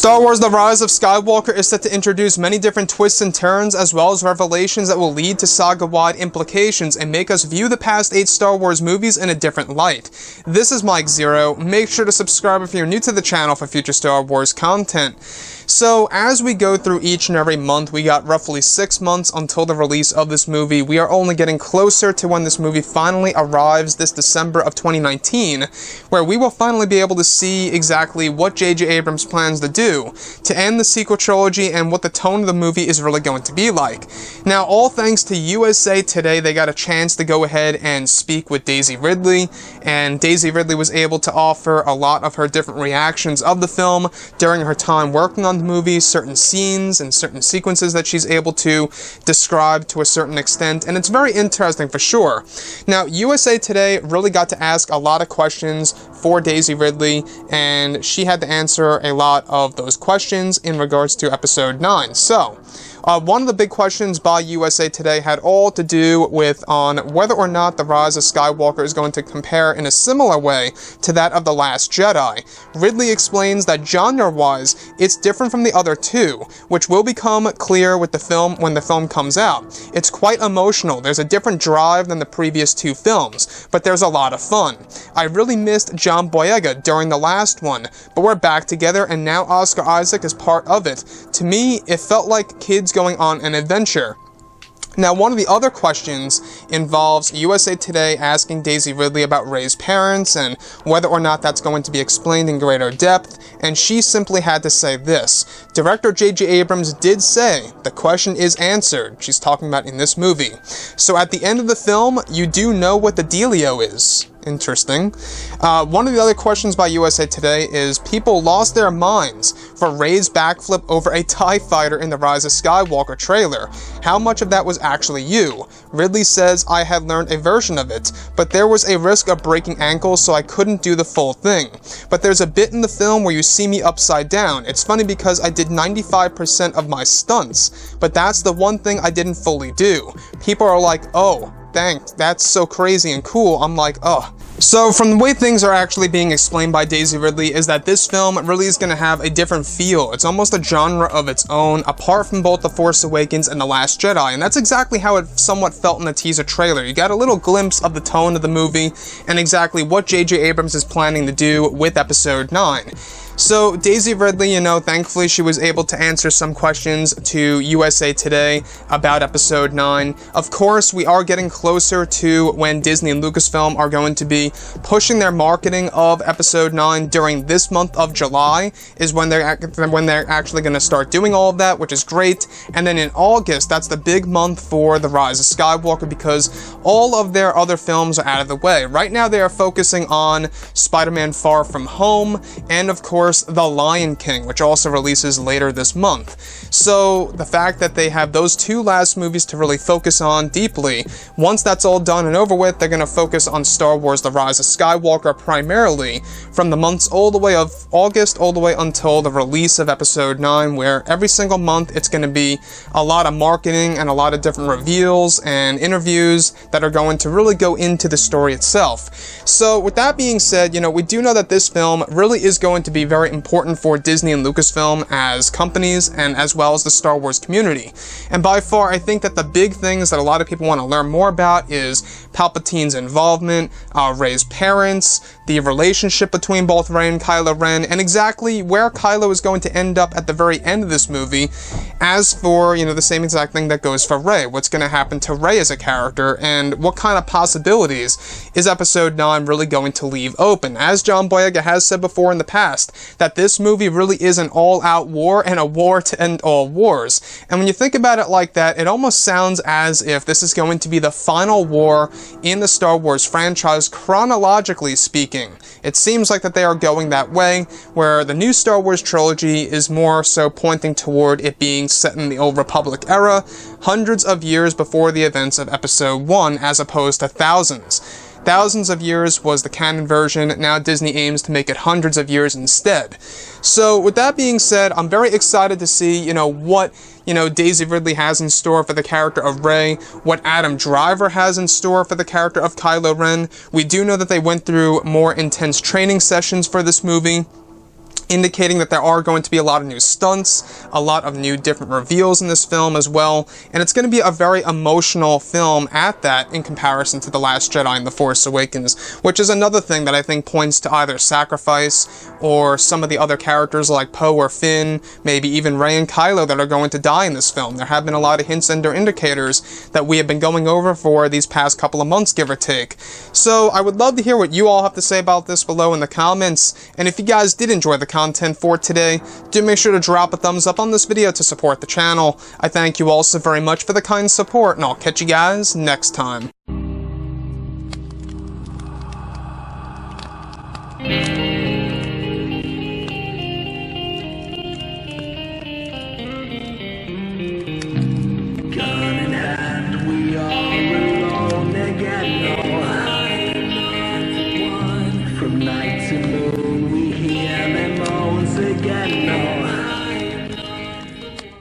Star Wars The Rise of Skywalker is set to introduce many different twists and turns, as well as revelations that will lead to saga-wide implications and make us view the past 8 Star Wars movies in a different light. This is Mike Zero. Make sure to subscribe if you're new to the channel for future Star Wars content. So, as we go through each and every month, we got roughly 6 months until the release of this movie. We are only getting closer to when this movie finally arrives this December of 2019, where we will finally be able to see exactly what J.J. Abrams plans to do to end the sequel trilogy and what the tone of the movie is really going to be like. Now, all thanks to USA Today, they got a chance to go ahead and speak with Daisy Ridley, and Daisy Ridley was able to offer a lot of her different reactions of the film during her time working on the movie, certain scenes and certain sequences that she's able to describe to a certain extent, and it's very interesting for sure. Now, USA Today really got to ask a lot of questions for Daisy Ridley, and she had to answer a lot of those questions in regards to Episode 9. So, one of the big questions by USA Today had all to do with on whether or not The Rise of Skywalker is going to compare in a similar way to that of The Last Jedi. Ridley explains that genre-wise, it's different from the other two, which will become clear with the film when the film comes out. It's quite emotional. There's a different drive than the previous 2 films, but there's a lot of fun. I really missed John Boyega during the last one, but we're back together and now Oscar Isaac is part of it. To me, it felt like kids going on an adventure. Now, one of the other questions involves USA Today asking Daisy Ridley about Rey's parents and whether or not that's going to be explained in greater depth, and she simply had to say this. Director J.J. Abrams did say, the question is answered. She's talking about in this movie. So at the end of the film, you do know what the dealio is. Interesting. One of the other questions by USA Today is, people lost their minds for Rey's backflip over a TIE fighter in the Rise of Skywalker trailer. How much of that was actually you? Ridley says, I had learned a version of it, but there was a risk of breaking ankles, so I couldn't do the full thing. But there's a bit in the film where you see me upside down. It's funny because I did 95% of my stunts, but that's the one thing I didn't fully do. People are like, oh, thanks, that's so crazy and cool. I'm like, oh. So, from the way things are actually being explained by Daisy Ridley is that this film really is going to have a different feel. It's almost a genre of its own, apart from both The Force Awakens and The Last Jedi, and that's exactly how it somewhat felt in the teaser trailer. You got a little glimpse of the tone of the movie and exactly what J.J. Abrams is planning to do with Episode 9. So, Daisy Ridley, thankfully she was able to answer some questions to USA Today about Episode 9. Of course, we are getting closer to when Disney and Lucasfilm are going to be pushing their marketing of Episode 9 during this month of July, is when they're actually going to start doing all of that, which is great. And then in August, that's the big month for The Rise of Skywalker, because all of their other films are out of the way. Right now, they are focusing on Spider-Man Far From Home, and of course, The Lion King, which also releases later this month. So, the fact that they have those 2 last movies to really focus on deeply, once that's all done and over with, they're going to focus on Star Wars The Rise of Skywalker primarily from the months all the way of August all the way until the release of Episode 9, where every single month it's going to be a lot of marketing and a lot of different reveals and interviews that are going to really go into the story itself. So, with that being said, we do know that this film really is going to be very important for Disney and Lucasfilm as companies and as well as the Star Wars community. And by far, I think that the big things that a lot of people want to learn more about is Palpatine's involvement, Rey's parents, the relationship between both Rey and Kylo Ren, and exactly where Kylo is going to end up at the very end of this movie. As for, the same exact thing that goes for Rey, what's going to happen to Rey as a character, and what kind of possibilities is Episode 9 really going to leave open. As John Boyega has said before in the past, that this movie really is an all-out war and a war to end all wars. And when you think about it like that, it almost sounds as if this is going to be the final war in the Star Wars franchise, chronologically speaking. It seems like that they are going that way, where the new Star Wars trilogy is more so pointing toward it being set in the Old Republic era, hundreds of years before the events of Episode 1, as opposed to thousands. Thousands of years was the canon version, now Disney aims to make it hundreds of years instead. So, with that being said, I'm very excited to see, what, Daisy Ridley has in store for the character of Rey, what Adam Driver has in store for the character of Kylo Ren. We do know that they went through more intense training sessions for this movie. indicating that there are going to be a lot of new stunts, a lot of new different reveals in this film as well, and it's going to be a very emotional film at that in comparison to The Last Jedi and The Force Awakens, which is another thing that I think points to either sacrifice or some of the other characters like Poe or Finn, maybe even Rey and Kylo that are going to die in this film. There have been a lot of hints and or indicators that we have been going over for these past couple of months, give or take. So I would love to hear what you all have to say about this below in the comments, and if you guys did enjoy the content for today, do make sure to drop a thumbs up on this video to support the channel. I thank you all so very much for the kind support, and I'll catch you guys next time. Gun in hand, we are alone again. From night to moon, we hear them moans again.